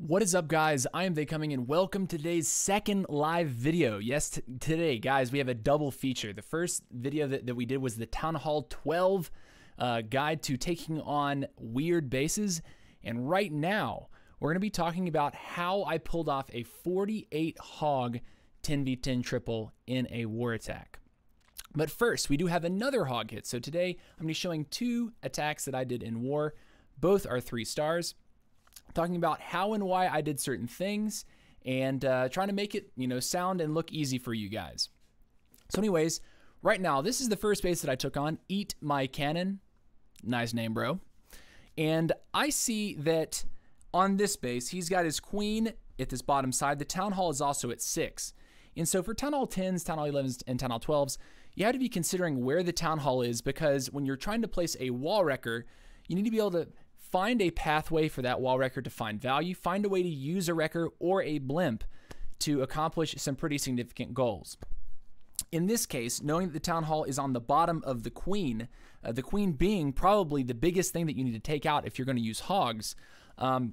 What is up, guys? I am They Coming, and welcome to today's second live video. Yes, today, guys, we have a double feature. The first video that we did was the Town Hall 12 guide to taking on weird bases. And right now, we're going to be talking about how I pulled off a 48 hog 10v10 triple in a war attack. But first, we do have another hog hit. So today, I'm going to be showing two attacks that I did in war. Both are 3 stars. Talking about how and why I did certain things and trying to make it, sound and look easy for you guys. So anyways, right now, this is the first base that I took on, Eat My Cannon. Nice name, bro. And I see that on this base, he's got his queen at this bottom side. The Town Hall is also at 6. And so for Town Hall 10s, Town Hall 11s, and Town Hall 12s, you have to be considering where the Town Hall is, because when you're trying to place a wall wrecker, you need to be able to find a pathway for that wall wrecker to find value, find a way to use a wrecker or a blimp to accomplish some pretty significant goals. In this case, knowing that the Town Hall is on the bottom of the queen being probably the biggest thing that you need to take out if you're going to use hogs, I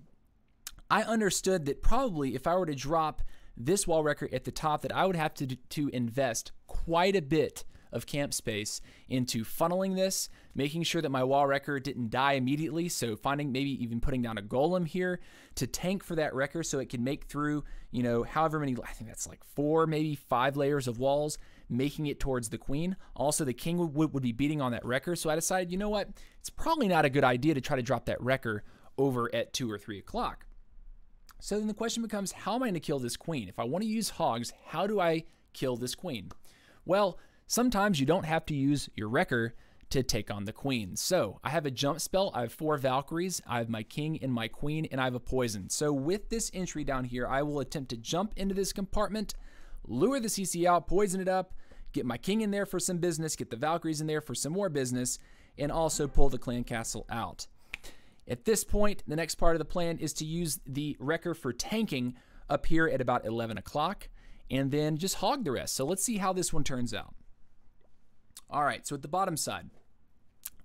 understood that probably if I were to drop this wall wrecker at the top, that I would have to invest quite a bit of camp space into funneling this, making sure that my wall wrecker didn't die immediately, so finding maybe even putting down a golem here to tank for that wrecker so it can make through, however many, I think that's like 4, maybe 5 layers of walls, making it towards the queen. Also, the king would be beating on that wrecker, so I decided, you know what, it's probably not a good idea to try to drop that wrecker over at 2 or 3 o'clock. So then the question becomes, how am I going to kill this queen? If I want to use hogs, how do I kill this queen? Well, sometimes you don't have to use your wrecker to take on the queen. So I have a jump spell, I have 4 Valkyries, I have my king and my queen, and I have a poison. So with this entry down here, I will attempt to jump into this compartment, lure the CC out, poison it up, get my king in there for some business, get the Valkyries in there for some more business, and also pull the clan castle out. At this point, the next part of the plan is to use the wrecker for tanking up here at about 11 o'clock, and then just hog the rest. So let's see how this one turns out. All right, so at the bottom side,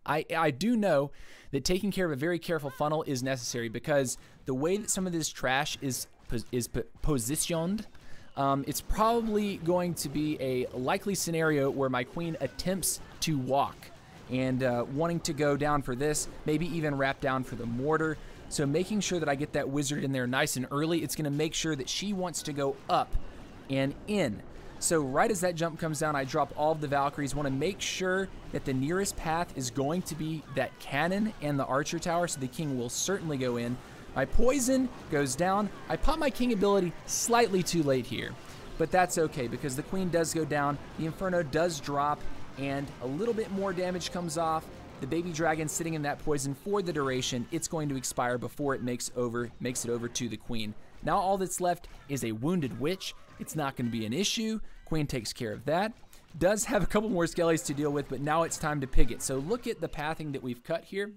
I do know that taking care of a very careful funnel is necessary, because the way that some of this trash is positioned, it's probably going to be a likely scenario where my queen attempts to walk and wanting to go down for this, maybe even wrap down for the mortar. So making sure that I get that wizard in there nice and early, it's going to make sure that she wants to go up and in. So right as that jump comes down, I drop all of the Valkyries. Want to make sure that the nearest path is going to be that cannon and the archer tower, so the king will certainly go in. My poison goes down. I pop my king ability slightly too late here, but that's okay because the queen does go down. The inferno does drop, and a little bit more damage comes off. The baby dragon sitting in that poison for the duration. It's going to expire before it makes it over to the queen. Now all that's left is a wounded witch. It's not going to be an issue. Queen takes care of that. Does have a couple more skellies to deal with, but now it's time to pig it. So look at the pathing that we've cut here.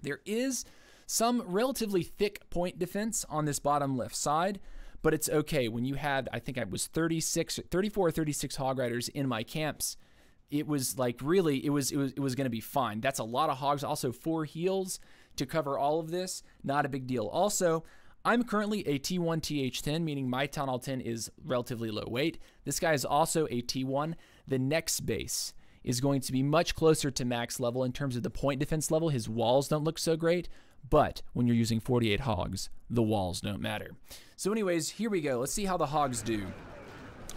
There is some relatively thick point defense on this bottom left side, but it's okay. When you had, I think I was 34 or 36 hog riders in my camps, it was like really, it was going to be fine. That's a lot of hogs. Also 4 heals to cover all of this. Not a big deal. Also, I'm currently a T1 TH10, meaning my Town Hall 10 is relatively low weight. This guy is also a T1. The next base is going to be much closer to max level in terms of the point defense level. His walls don't look so great, but when you're using 48 hogs, the walls don't matter. So anyways, here we go. Let's see how the hogs do.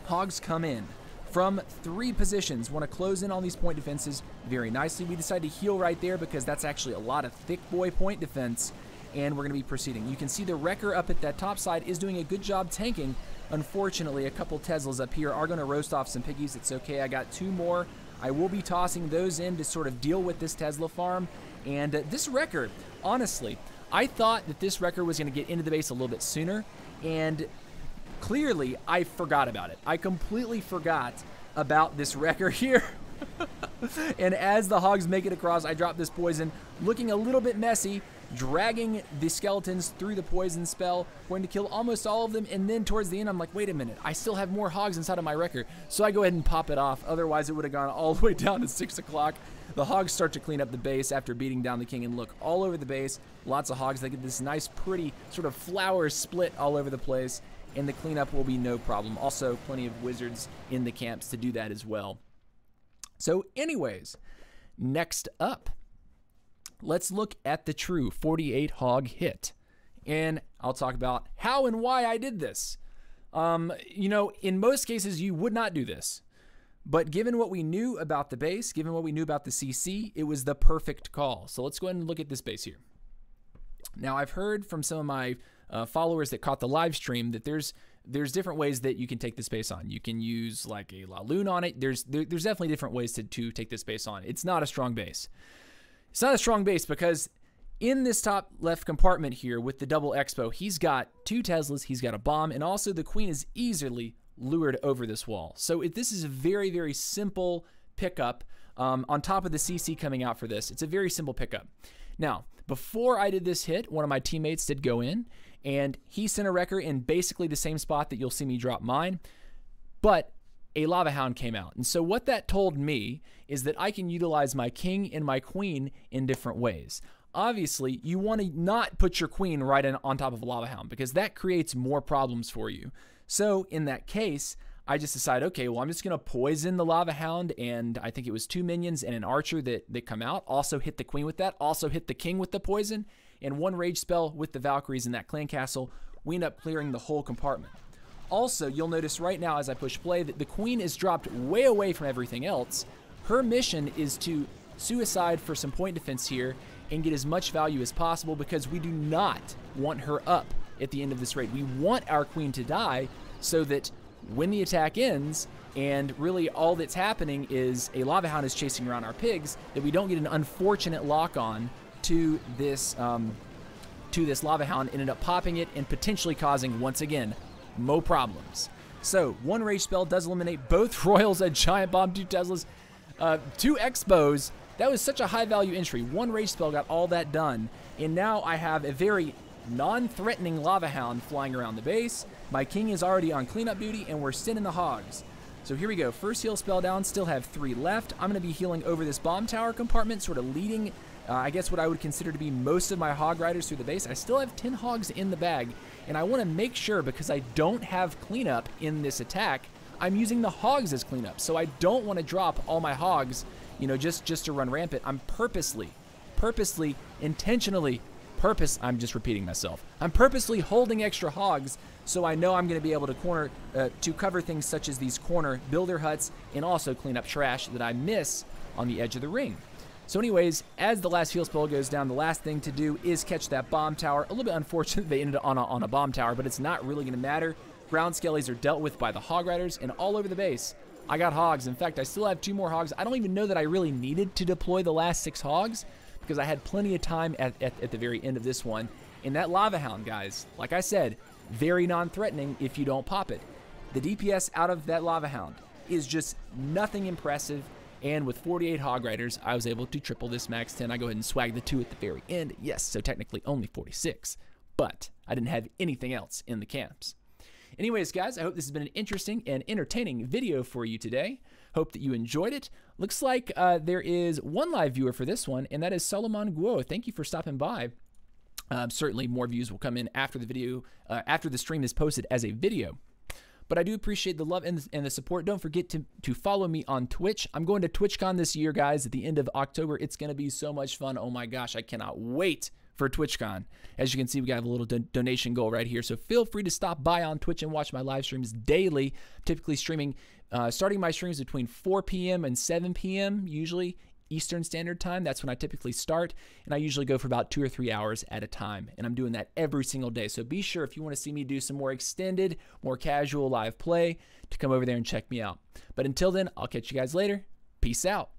Hogs come in from 3 positions. Want to close in on these point defenses very nicely. We decide to heal right there because that's actually a lot of thick boy point defense, and we're going to be proceeding. You can see the wrecker up at that top side is doing a good job tanking. Unfortunately, a couple Teslas up here are going to roast off some piggies. It's okay. I got 2 more. I will be tossing those in to sort of deal with this Tesla farm. And this wrecker, honestly, I thought that this wrecker was going to get into the base a little bit sooner, and clearly I forgot about it. I completely forgot about this wrecker here. And as the hogs make it across, I drop this poison, looking a little bit messy. dragging the skeletons through the poison spell, going to kill almost all of them, and then towards the end I'm like, wait a minute, I still have more hogs inside of my wrecker, so I go ahead and pop it off. Otherwise it would have gone all the way down to 6 o'clock. The hogs start to clean up the base after beating down the king, and look, all over the base, lots of hogs. They get this nice pretty sort of flower split all over the place, and the cleanup will be no problem. Also plenty of wizards in the camps to do that as well. So anyways, next up, let's look at the true 48 hog hit, and I'll talk about how and why I did this. You know, in most cases you would not do this, but given what we knew about the base, given what we knew about the CC, it was the perfect call. So let's go ahead and look at this base here. Now I've heard from some of my followers that caught the live stream that there's different ways that you can take this base on. You can use like a La Lune on it. There's definitely different ways to take this base on. It's not a strong base. It's not a strong base because in this top left compartment here with the double expo, he's got 2 Teslas, he's got a bomb, and also the queen is easily lured over this wall. So this is a very, very simple pickup on top of the CC coming out for this. It's a very simple pickup. Now, before I did this hit, one of my teammates did go in, and he sent a wrecker in basically the same spot that you'll see me drop mine, but a Lava Hound came out. And so what that told me is that I can utilize my king and my queen in different ways. Obviously, you want to not put your queen right on top of a Lava Hound because that creates more problems for you. So in that case, I just decided, okay, well, I'm just going to poison the Lava Hound, and I think it was 2 minions and an archer that come out. Also hit the queen with that. Also hit the king with the poison, and 1 rage spell with the Valkyries in that clan castle. We end up clearing the whole compartment. Also, you'll notice right now as I push play that the queen is dropped way away from everything else. Her mission is to suicide for some point defense here and get as much value as possible because we do not want her up at the end of this raid. We want our queen to die so that when the attack ends and really all that's happening is a Lava Hound is chasing around our pigs, that we don't get an unfortunate lock on to this Lava Hound, ended up popping it and potentially causing, once again, more problems. So 1 rage spell does eliminate both royals, a giant bomb, 2 Teslas, 2 expos. That was such a high value entry. 1 rage spell got all that done, and now I have a very non-threatening Lava Hound flying around the base. My king is already on cleanup duty, and we're sending the hogs. So here we go. First heal spell down, still have 3 left. I'm going to be healing over this bomb tower compartment, sort of leading, I guess what I would consider to be most of my hog riders through the base. I still have 10 hogs in the bag, and I want to make sure, because I don't have cleanup in this attack, I'm using the hogs as cleanup. So I don't want to drop all my hogs, you know, just to run rampant. I'm intentionally, I'm just repeating myself. I'm purposely holding extra hogs so I know I'm going to be able to cover things such as these corner builder huts and also clean up trash that I miss on the edge of the ring. So anyways, as the last heal spell goes down, the last thing to do is catch that bomb tower. A little bit unfortunate they ended on a bomb tower, but it's not really going to matter. Ground skellies are dealt with by the hog riders, and all over the base, I got hogs. In fact, I still have 2 more hogs. I don't even know that I really needed to deploy the last 6 hogs because I had plenty of time at the very end of this one. And that Lava Hound, guys, like I said, very non-threatening if you don't pop it. The DPS out of that Lava Hound is just nothing impressive. And with 48 hog riders, I was able to triple this max 10. I go ahead and swag the 2 at the very end. Yes, so technically only 46, but I didn't have anything else in the camps. Anyways, guys, I hope this has been an interesting and entertaining video for you today. Hope that you enjoyed it. Looks like there is 1 live viewer for this one, and that is Solomon Guo. Thank you for stopping by. Certainly more views will come in after the video, after the stream is posted as a video. But I do appreciate the love and the support. Don't forget to follow me on Twitch. I'm going to TwitchCon this year, guys, at the end of October. It's going to be so much fun. Oh my gosh, I cannot wait for TwitchCon. As you can see, we got a little donation goal right here. So feel free to stop by on Twitch and watch my live streams daily. Typically streaming, starting my streams between 4 p.m. and 7 p.m. usually Eastern Standard Time. That's when I typically start, and I usually go for about 2 or 3 hours at a time, and I'm doing that every single day. So be sure, if you want to see me do some more extended, more casual live play, to come over there and check me out. But until then, I'll catch you guys later. Peace out.